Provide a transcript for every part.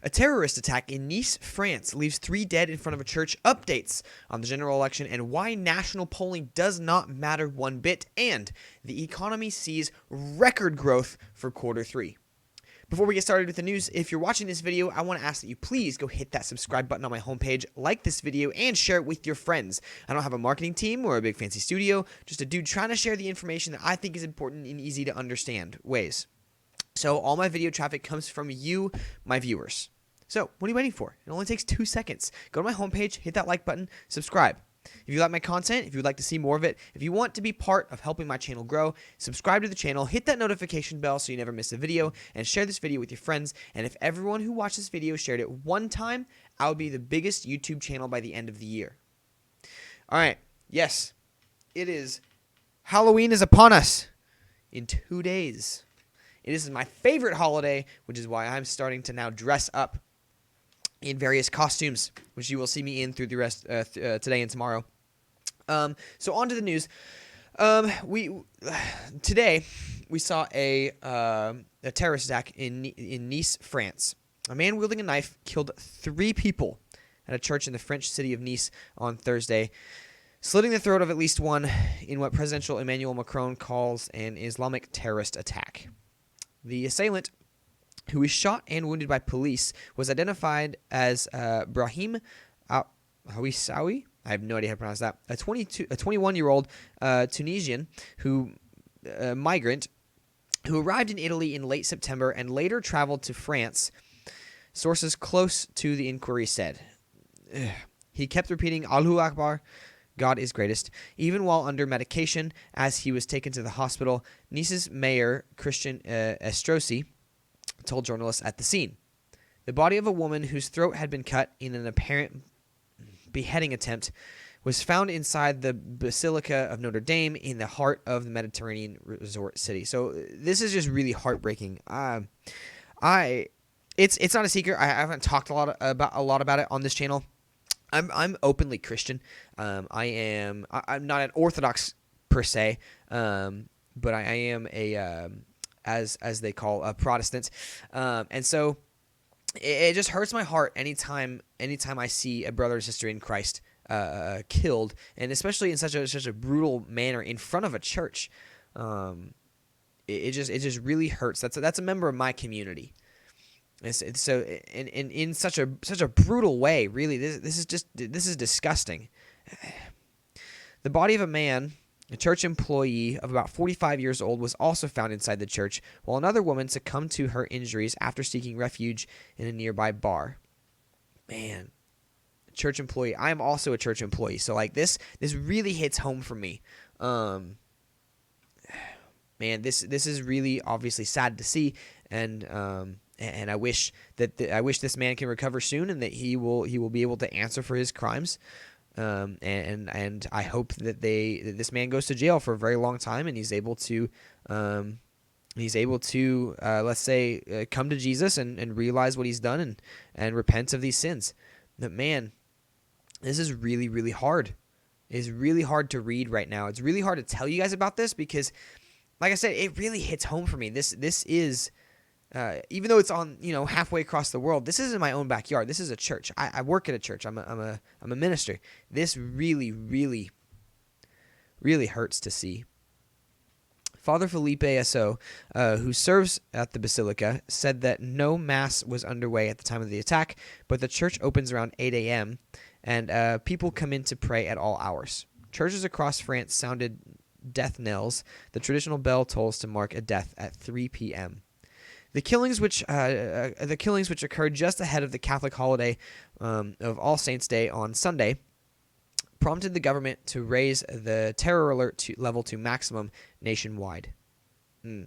A terrorist attack in Nice, France leaves 3 dead in front of a church. Updates on the general election and why national polling does not matter one bit. And the economy sees record growth for Q3. Before we get started with the news, if you're watching this video, I want to ask that you please go hit that subscribe button on my homepage, like this video, and share it with your friends. I don't have a marketing team or a big fancy studio, just a dude trying to share the information that I think is important in easy to understand ways. So all my video traffic comes from you, my viewers. So what are you waiting for? It only takes 2 seconds. Go to my homepage, hit that like button, subscribe. If you like my content, if you would like to see more of it, if you want to be part of helping my channel grow, subscribe to the channel, hit that notification bell so you never miss a video, and share this video with your friends. And if everyone who watched this video shared it one time, I would be the biggest YouTube channel by the end of the year. All right. Yes, it is. Halloween is upon us in 2 days. This is my favorite holiday, which is why I'm starting to now dress up in various costumes, which you will see me in through the rest today and tomorrow. So on to the news. Today we saw a terrorist attack in Nice, France. A man wielding a knife killed 3 people at a church in the French city of Nice on Thursday, slitting the throat of at least one in what presidential Emmanuel Macron calls an Islamic terrorist attack. The assailant, who was shot and wounded by police, was identified as Brahim Hawissawi. I have no idea how to pronounce that. A 21-year-old Tunisian migrant who arrived in Italy in late September and later traveled to France. Sources close to the inquiry said. He kept repeating Allahu Akbar, God is greatest, even while under medication as he was taken to the hospital. Nice's mayor, Christian Estrosi, told journalists at the scene. The body of a woman whose throat had been cut in an apparent beheading attempt was found inside the Basilica of Notre Dame in the heart of the Mediterranean resort city. So this is just really heartbreaking. It's not a secret. I haven't talked a lot about it on this channel. I'm openly Christian. I'm not an Orthodox per se, but I am a as they call a Protestant, and so it just hurts my heart anytime I see a brother or sister in Christ killed, and especially in such a brutal manner in front of a church. It just really hurts. That's a member of my community. So in such a brutal way, really, this is disgusting. The body of a man, a church employee of about 45 years old, was also found inside the church, while another woman succumbed to her injuries after seeking refuge in a nearby bar. Man, a church employee. I am also a church employee, so like this really hits home for me. Man, this is really obviously sad to see, and I wish this man can recover soon and that he will be able to answer for his crimes. And I hope that this man goes to jail for a very long time and he's able to let's say come to Jesus and realize what he's done and repent of these sins. But man, this is really, really hard. It's really hard to read right now. It's really hard to tell you guys about this because, like I said, it really hits home for me. This is even though it's on halfway across the world, this isn't my own backyard. This is a church. I work at a church. I'm a minister. This really, really, really hurts to see. Father Felipe S.O., who serves at the Basilica, said that no mass was underway at the time of the attack, but the church opens around 8 a.m., and people come in to pray at all hours. Churches across France sounded death knells. The traditional bell tolls to mark a death at 3 p.m. The killings which occurred just ahead of the Catholic holiday of All Saints' Day on Sunday prompted the government to raise the terror alert level to maximum nationwide.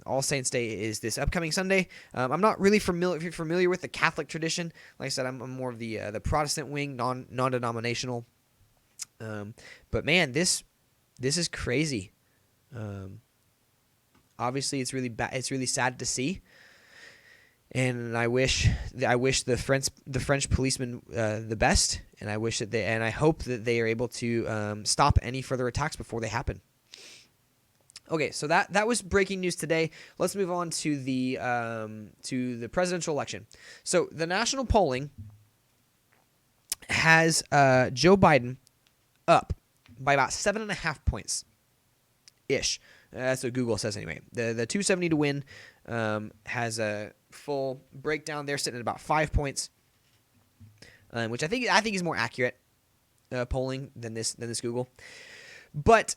All Saints' Day is this upcoming Sunday. I'm not really familiar with the Catholic tradition. Like I said, I'm more of the Protestant wing, non-denominational. But man, this is crazy. Obviously, it's really bad. It's really sad to see. And I wish the French policemen the best, and I hope that they are able to stop any further attacks before they happen. Okay, so that was breaking news today. Let's move on to the presidential election. So the national polling has Joe Biden up by about 7.5 points ish. That's what Google says anyway. The 270 to win has a full breakdown. They're sitting at about 5 points, which I think is more accurate polling than this Google. But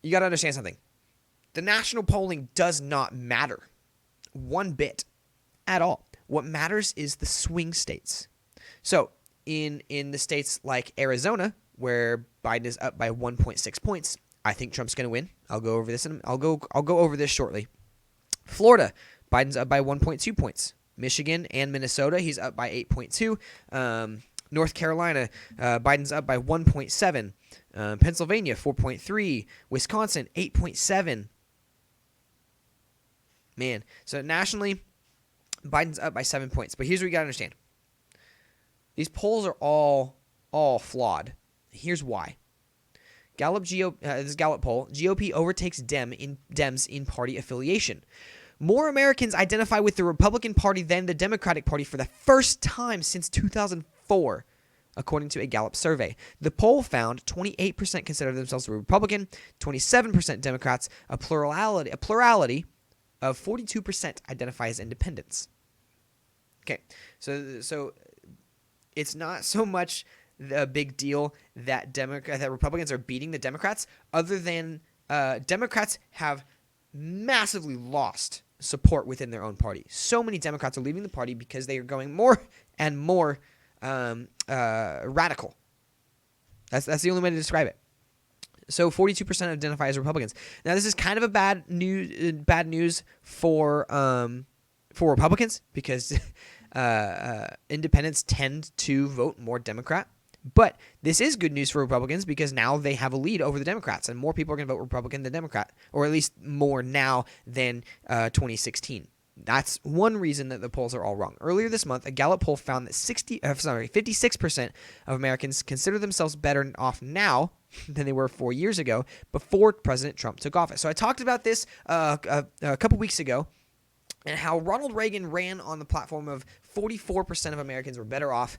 you got to understand something. The national polling does not matter one bit at all. What matters is the swing states. So in the states like Arizona, where Biden is up by 1.6 points, I think Trump's going to win. I'll go over this, and I'll go over this shortly. Florida, Biden's up by 1.2 points. Michigan and Minnesota, he's up by 8.2. North Carolina, Biden's up by 1.7. Pennsylvania, 4.3. Wisconsin, 8.7. Man, so nationally, Biden's up by 7 points. But here's what you got to understand. These polls are all flawed. Here's why. This is Gallup Poll. GOP overtakes Dems in party affiliation. More Americans identify with the Republican Party than the Democratic Party for the first time since 2004, according to a Gallup survey. The poll found 28% consider themselves Republican, 27% Democrats, a plurality of 42% identify as independents. Okay, so it's not so much the big deal that Republicans are beating the Democrats, other than Democrats have massively lost support within their own party. So many Democrats are leaving the party because they are going more and more radical. That's the only way to describe it. So 42% identify as Republicans. Now this is kind of a bad news for Republicans, because independents tend to vote more Democrat. But this is good news for Republicans, because now they have a lead over the Democrats, and more people are going to vote Republican than Democrat, or at least more now than 2016. That's one reason that the polls are all wrong. Earlier this month, a Gallup poll found that 56% of Americans consider themselves better off now than they were 4 years ago, before President Trump took office. So I talked about this a couple weeks ago, and how Ronald Reagan ran on the platform of 44% of Americans were better off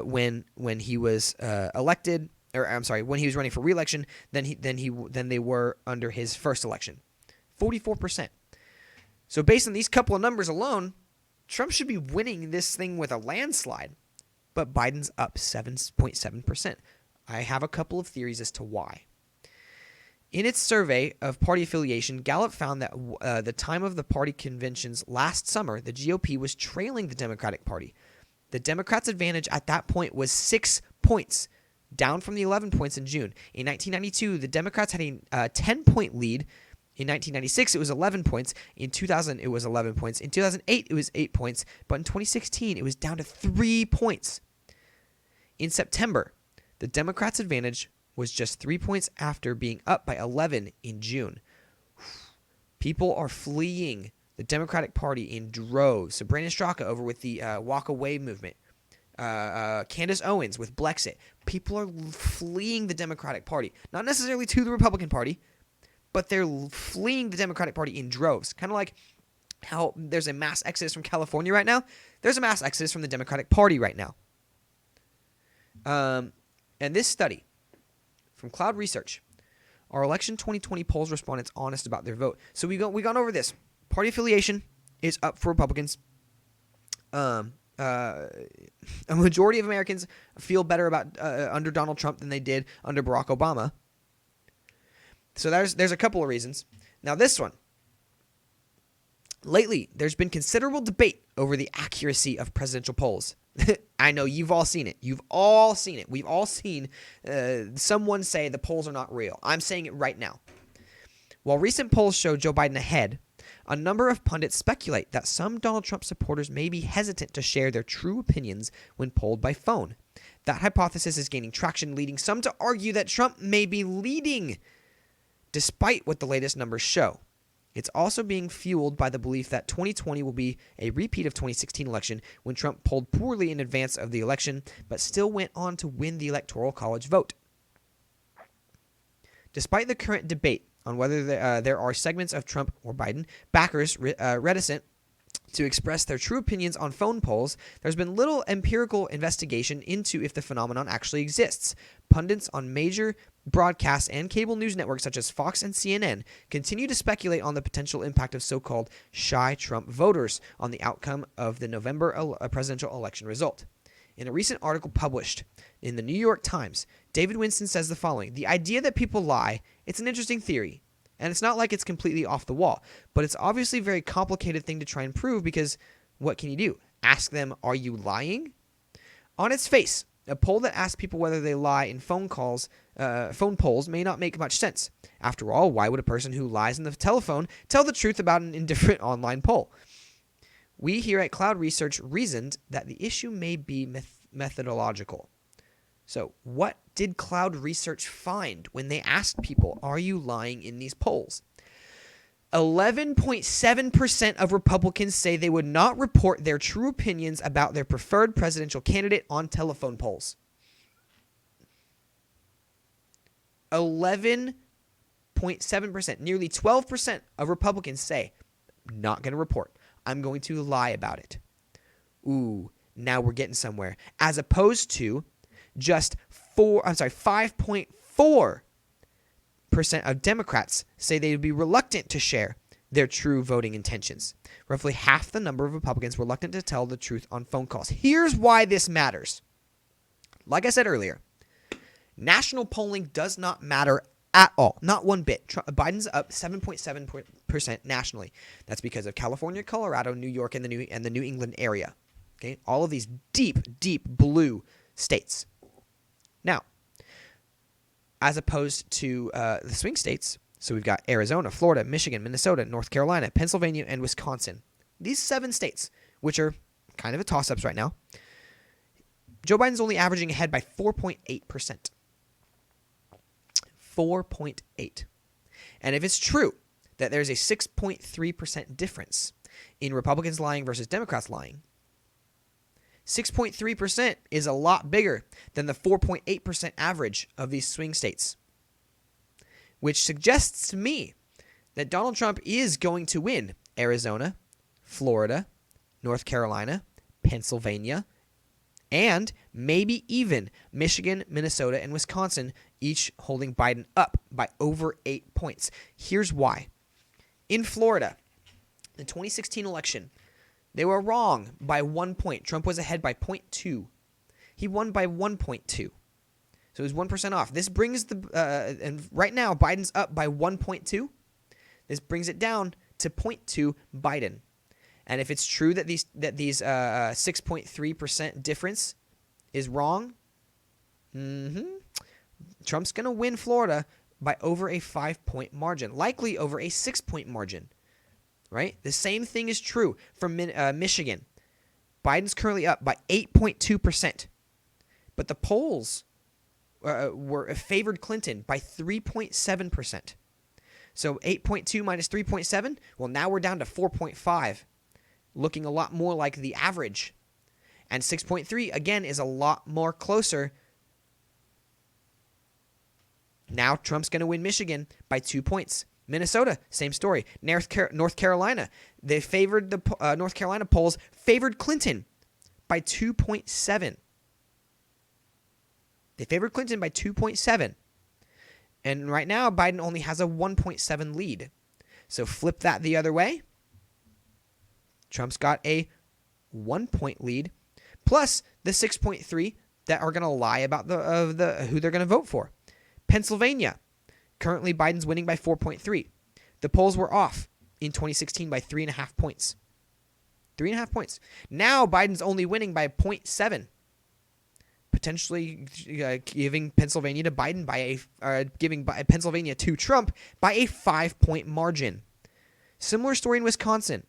when he was elected, or I'm sorry, when he was running for re-election than they were under his first election. 44%. So based on these couple of numbers alone, Trump should be winning this thing with a landslide, but Biden's up 7.7%. I have a couple of theories as to why. In its survey of party affiliation, Gallup found that the time of the party conventions last summer, the GOP was trailing the Democratic Party. The Democrats' advantage at that point was 6 points, down from the 11 points in June. In 1992, the Democrats had a 10-point lead. In 1996, it was 11 points. In 2000, it was 11 points. In 2008, it was 8 points. But in 2016, it was down to 3 points. In September, the Democrats' advantage was just 3 points after being up by 11 in June. People are fleeing the Democratic Party in droves. So Brandon Straka over with the Walk Away movement. Candace Owens with Blexit. People are fleeing the Democratic Party. Not necessarily to the Republican Party, but they're fleeing the Democratic Party in droves. Kind of like how there's a mass exodus from California right now. There's a mass exodus from the Democratic Party right now. And this study from Cloud Research, our election 2020 polls respondents honest about their vote. So we gone over this. Party affiliation is up for Republicans. A majority of Americans feel better about under Donald Trump than they did under Barack Obama. So there's a couple of reasons. Now this one. Lately, there's been considerable debate over the accuracy of presidential polls. I know you've all seen it. You've all seen it. We've all seen someone say the polls are not real. I'm saying it right now. While recent polls show Joe Biden ahead, a number of pundits speculate that some Donald Trump supporters may be hesitant to share their true opinions when polled by phone. That hypothesis is gaining traction, leading some to argue that Trump may be leading, despite what the latest numbers show. It's also being fueled by the belief that 2020 will be a repeat of 2016 election, when Trump polled poorly in advance of the election, but still went on to win the Electoral College vote. Despite the current debate on whether there are segments of Trump or Biden backers reticent to express their true opinions on phone polls, there's been little empirical investigation into if the phenomenon actually exists. Pundits on major broadcast and cable news networks such as Fox and CNN continue to speculate on the potential impact of so-called shy Trump voters on the outcome of the November presidential election result. In a recent article published in the New York Times, David Winston says the following: "The idea that people lie, it's an interesting theory. And it's not like it's completely off the wall, but it's obviously a very complicated thing to try and prove because what can you do? Ask them, are you lying? On its face, a poll that asks people whether they lie in phone polls may not make much sense. After all, why would a person who lies on the telephone tell the truth about an indifferent online poll? We here at Cloud Research reasoned that the issue may be methodological." So what did Cloud Research find when they asked people, are you lying in these polls? 11.7% of Republicans say they would not report their true opinions about their preferred presidential candidate on telephone polls. 11.7%, nearly 12% of Republicans say, not going to report. I'm going to lie about it. Ooh, now we're getting somewhere. As opposed to just 5.4% of Democrats say they would be reluctant to share their true voting intentions. Roughly half the number of Republicans reluctant to tell the truth on phone calls. Here's why this matters. Like I said earlier, national polling does not matter at all. Not one bit. Biden's up 7.7% nationally. That's because of California, Colorado, New York, and the New England area. Okay, all of these deep blue states. Now, as opposed to the swing states, so we've got Arizona, Florida, Michigan, Minnesota, North Carolina, Pennsylvania, and Wisconsin. These 7 states, which are kind of a toss-ups right now, Joe Biden's only averaging ahead by 4.8%. 4.8. And if it's true that there's a 6.3% difference in Republicans lying versus Democrats lying, 6.3% is a lot bigger than the 4.8% average of these swing states, which suggests to me that Donald Trump is going to win Arizona, Florida, North Carolina, Pennsylvania, and maybe even Michigan, Minnesota, and Wisconsin, each holding Biden up by over 8 points. Here's why. In Florida, the 2016 election, they were wrong by 1 point. Trump was ahead by 0.2. He won by 1.2. So it was 1% off. This brings and right now Biden's up by 1.2. This brings it down to 0.2 Biden. And if it's true that these 6.3% difference is wrong, Trump's going to win Florida by over a 5-point margin, likely over a 6-point margin. Right? The same thing is true for Michigan. Biden's currently up by 8.2%. But the polls favored Clinton by 3.7%. So 8.2 minus 3.7, well, now we're down to 4.5, looking a lot more like the average. And 6.3, again, is a lot more closer. Now Trump's going to win Michigan by 2 points. Minnesota, same story. North Carolina, they favored the North Carolina polls favored Clinton by 2.7. They favored Clinton by 2.7. And right now, Biden only has a 1.7 lead. So flip that the other way. Trump's got a 1-point lead, plus the 6.3 that are going to lie about who they're going to vote for. Pennsylvania. Currently, Biden's winning by 4.3. The polls were off in 2016 by 3.5 points. 3.5 points. Now, Biden's only winning by 0.7. Potentially giving Pennsylvania to Biden giving Pennsylvania to Trump by a 5-point margin. Similar story in Wisconsin.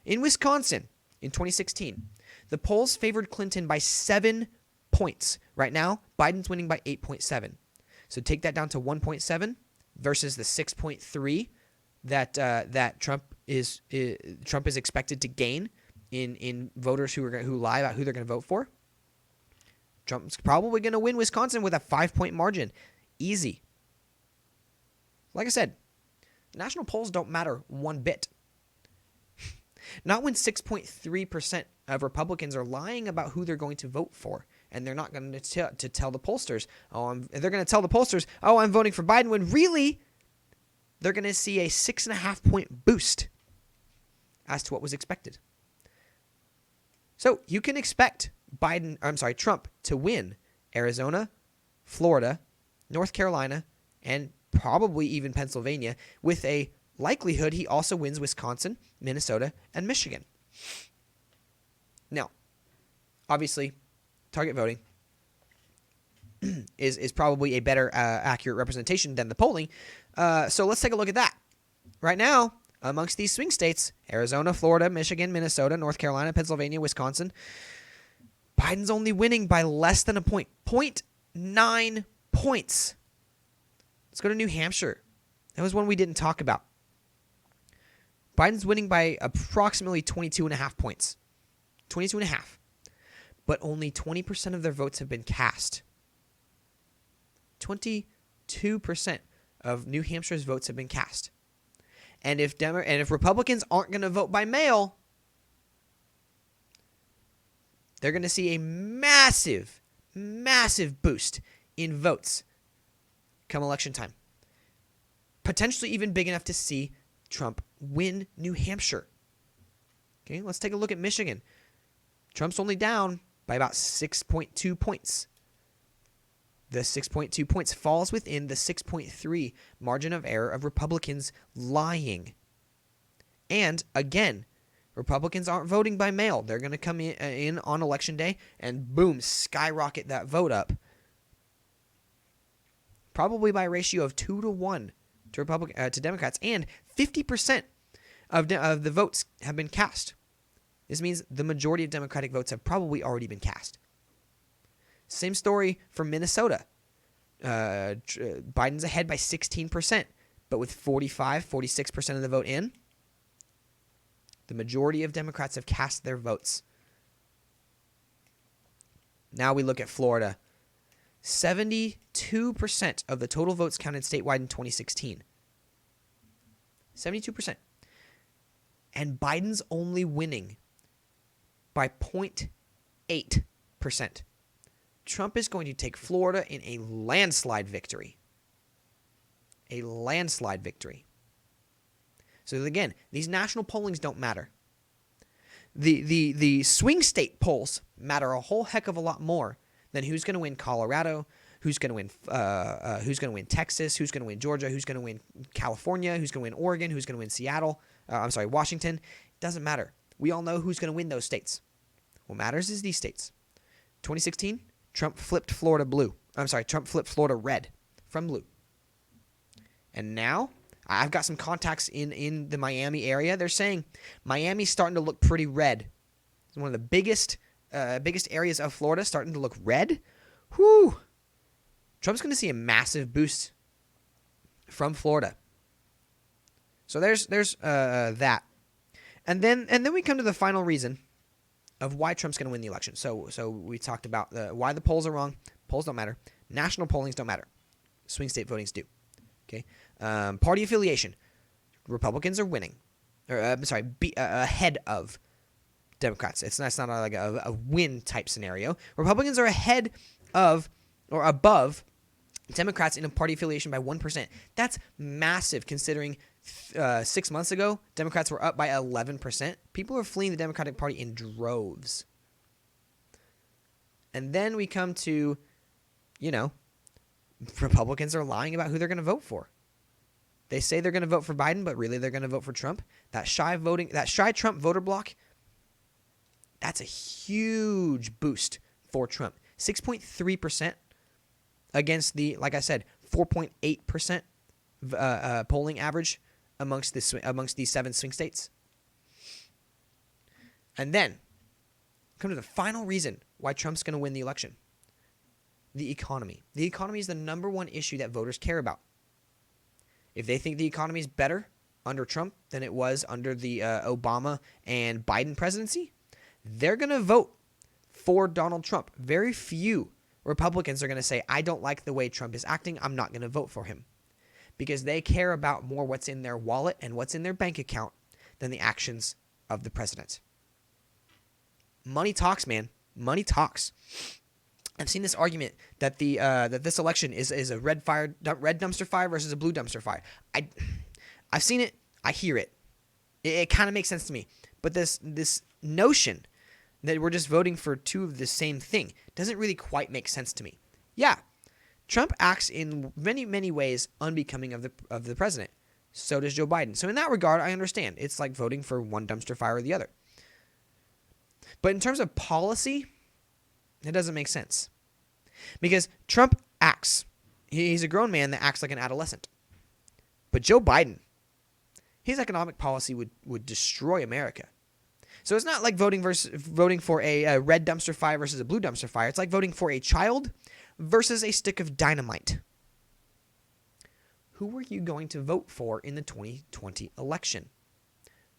In Wisconsin, in 2016, the polls favored Clinton by 7 points. Right now, Biden's winning by 8.7. So take that down to 1.7 versus the 6.3 that Trump is expected to gain in voters who lie about who they're going to vote for. Trump's probably going to win Wisconsin with a 5-point margin. Easy. Like I said, National polls don't matter one bit. Not when 6.3% of Republicans are lying about who they're going to vote for, and they're not going to tell the pollsters, they're going to tell the pollsters, I'm voting for Biden, when really they're going to see a 6.5-point boost as to what was expected. So you can expect Trump to win Arizona, Florida, North Carolina, and probably even Pennsylvania, with a likelihood he also wins Wisconsin, Minnesota, and Michigan. Now, obviously, target voting is probably a better accurate representation than the polling. So let's take a look at that. Right now, amongst these swing states, Arizona, Florida, Michigan, Minnesota, North Carolina, Pennsylvania, Wisconsin, Biden's only winning by less than a point. 0.9 points. Let's go to New Hampshire. That was one we didn't talk about. Biden's winning by approximately 22.5 points. 22.5. But only 20% of their votes have been cast. 22% of New Hampshire's votes have been cast. And if Republicans aren't going to vote by mail, they're going to see a massive, massive boost in votes come election time. Potentially even big enough to see Trump win New Hampshire. Okay, let's take a look at Michigan. Trump's only down by about 6.2 points. The 6.2 points falls within the 6.3 margin of error of Republicans lying. And again, Republicans aren't voting by mail. They're going to come in on election day and boom, skyrocket that vote up. Probably by a ratio of 2-1 to Democrats, and 50% of the votes have been cast. This means the majority of Democratic votes have probably already been cast. Same story for Minnesota. Biden's ahead by 16%, but with 46% of the vote in, the majority of Democrats have cast their votes. Now we look at Florida. 72% of the total votes counted statewide in 2016. 72%. And Biden's only winning by 0.8%. Trump is going to take Florida in a landslide victory. A landslide victory. So again, these national pollings don't matter. The swing state polls matter a whole heck of a lot more than who's going to win Colorado, who's going to win Texas, who's going to win Georgia, who's going to win California, who's going to win Oregon, who's going to win Washington. It doesn't matter. We all know who's going to win those states. What matters is these states. 2016, Trump flipped Florida red from blue. And now, I've got some contacts in the Miami area. They're saying Miami's starting to look pretty red. It's one of the biggest areas of Florida starting to look red. Whew. Trump's going to see a massive boost from Florida. So there's that. And then we come to the final reason of why Trump's going to win the election. So we talked about why the polls are wrong. Polls don't matter. National pollings don't matter. Swing state votings do. Okay. Party affiliation. Republicans are winning. Ahead of Democrats. It's not like a win type scenario. Republicans are ahead of or above Democrats in a party affiliation by 1%. That's massive considering 6 months ago, Democrats were up by 11%. People are fleeing the Democratic Party in droves. And then we come to, Republicans are lying about who they're going to vote for. They say they're going to vote for Biden, but really they're going to vote for Trump. That shy Trump voter block, that's a huge boost for Trump. 6.3% against the, like I said, 4.8% polling average amongst these 7 swing states. And then come to the final reason why Trump's going to win the election. The economy. The economy is the number one issue that voters care about. If they think the economy is better under Trump than it was under the Obama and Biden presidency, they're going to vote for Donald Trump. Very few Republicans are going to say, I don't like the way Trump is acting. I'm not going to vote for him. because they care about more what's in their wallet and what's in their bank account than the actions of the president. Money talks, man. Money talks. I've seen this argument that that this election is a red dumpster fire versus a blue dumpster fire. I've seen it. I hear it. It kind of makes sense to me. But this notion that we're just voting for two of the same thing doesn't really quite make sense to me. Yeah, Trump acts in many, many ways unbecoming of the president. So does Joe Biden. So in that regard, I understand. It's like voting for one dumpster fire or the other. But in terms of policy, it doesn't make sense. Because Trump acts. He's a grown man that acts like an adolescent. But Joe Biden, his economic policy would destroy America. So it's not like voting for a red dumpster fire versus a blue dumpster fire. It's like voting for a child versus a stick of dynamite. Who are you going to vote for in the 2020 election?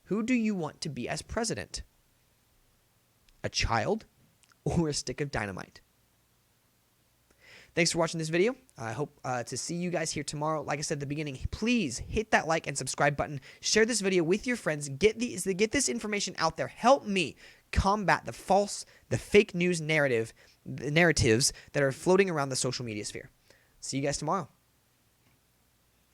Who do you want to be as president? A child or a stick of dynamite? Thanks for watching this video. I hope to see you guys here tomorrow. Like I said at the beginning, please hit that like and subscribe button. Share this video with your friends. Get this information out there. Help me combat the fake news narratives that are floating around the social media sphere. See you guys tomorrow.